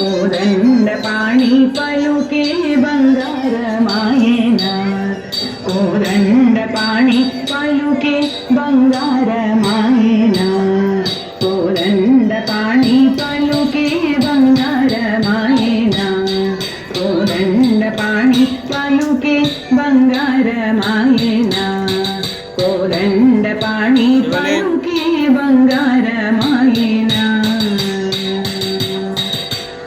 కోదండ పాణి పలుకే బంగారమాయన కోదండ పాణి పలుకే బంగారమాయన కోదండ పాణి పలుకే బంగారమాయన కోదండ పాణి పలుకే బంగారమాయన కోదండ పాణి పలుకే బంగారమాయన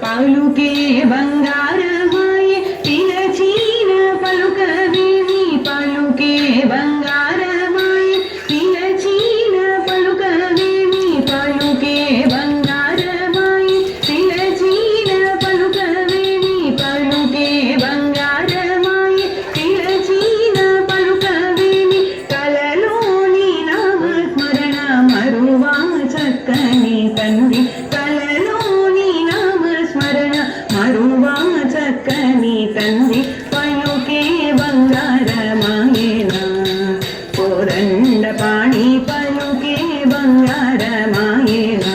పలుకే బంగారమాయ పిలచిన పలుకవేమి పలుకే బంగారమాయ పిలచిన పలుకవేమి పలుకే బంగారమాయ పిలచిన పలుకవేమి పలుకే బంగారమాయ పిలచిన పలుకవేమి కలలోని నామస్మరణ మరువా చక్కని తండ్రి మరువా చక్కని తండ్రి పలుకే బంగారమాయన కోదండ పాణి పలుకే బంగారమాయన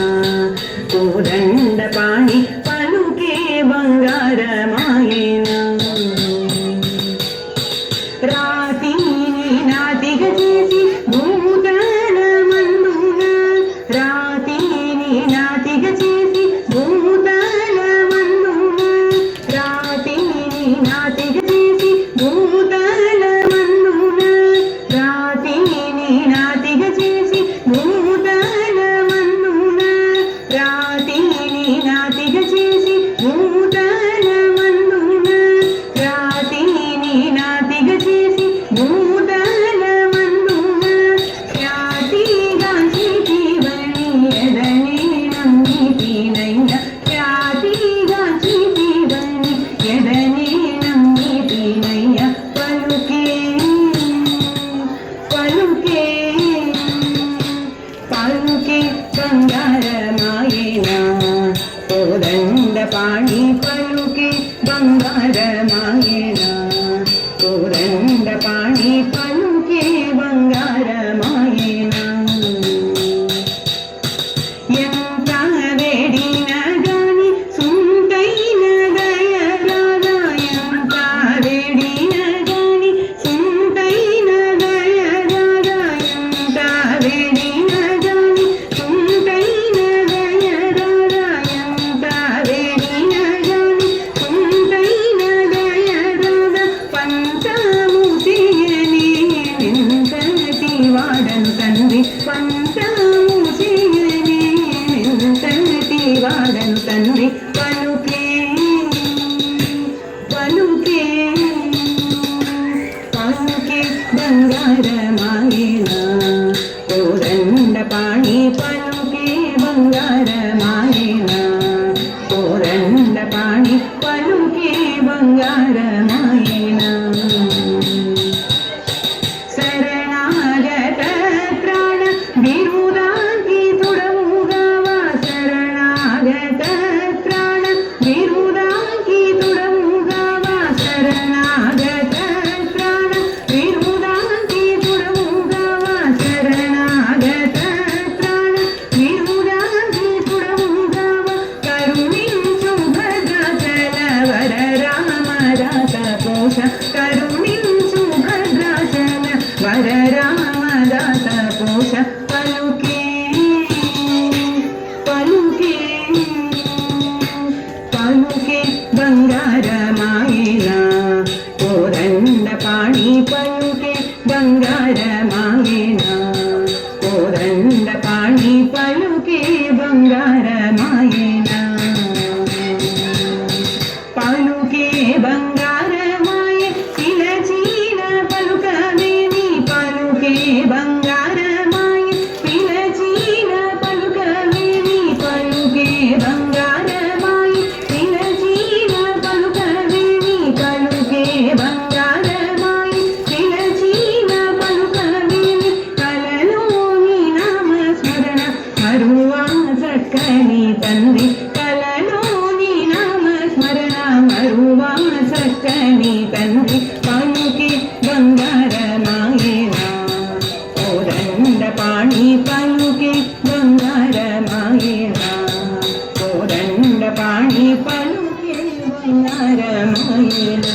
కోదండ పాణి పలుకే బంగారమాయన రాతిని నాతిగా చేసి భూతల మందున రాతిని నాతిగా చేసి భూతల నాతిగా చేసి భూతల మన్నున రాతిని నాతిగా చేసి భూతల మన్నున రాతిని నాతిగా చేసి భూతల మన్నున రాతిని నాతిగా చేసి భూతల మన్నున రాతిగా చితివని ఎడని నమ్మితినయ్య రాతిగా చితివని ఎడని పలుకే బంగారమాయన కోదండ పాణి పలుకే బంగారమాయన కోదండ పాణి పలుకే బంగారమాయన ఎంత వేడిన గాని సుంతైన దయరాగా ఎంత వేడిన గాని సుంతైన దయరాగా ఎంత వేడిన వాడను తండ్రి పంచమూసియని నింతటి వాడను తండ్రి పలుకే పలుకే పలుకే బంగారమాయన కోదండ పాణి పలుకే బంగారమాయన కోదండ పాణి పలుకే బంగారమాయన విరుదాంకి తుడముగావా శరణాగత త్రాణ విరుదాంకి తుడముగావా శరణాగత త్రాణ విరుదాంకి తుడముగావా శరణాగత త్రాణ విరుదాంకి తుడముగావా కరుణించు భద్రాచల వర రామదాత పోష కరుణించు భద్రాచల వర రామదాత పోష పలుకే పలుకే పలుకే బంగారమాయన కోదండ పాణి పలుకే బంగారమాయన కోదండ పాణి పలుకే బంగారమాయన పలుకే బంగారమాయ పిలచిన పలుకవేమి పలుకే బంగారమాయ పిలచిన పలుకవేమి పలుకే బంగారమాయ పిలచిన పలుకవేమి పలుకే బంగారమాయ పిలచిన పలుకవేమి కలలోని నామస్మరణ మరువా చక్కని తండ్రి కలలోని నామస్మరణ మరువా చక్కని తండ్రి పలుకే బంగారమాయన కోదండ పాణి పలుకే బంగారమాయన బంగారమాయనా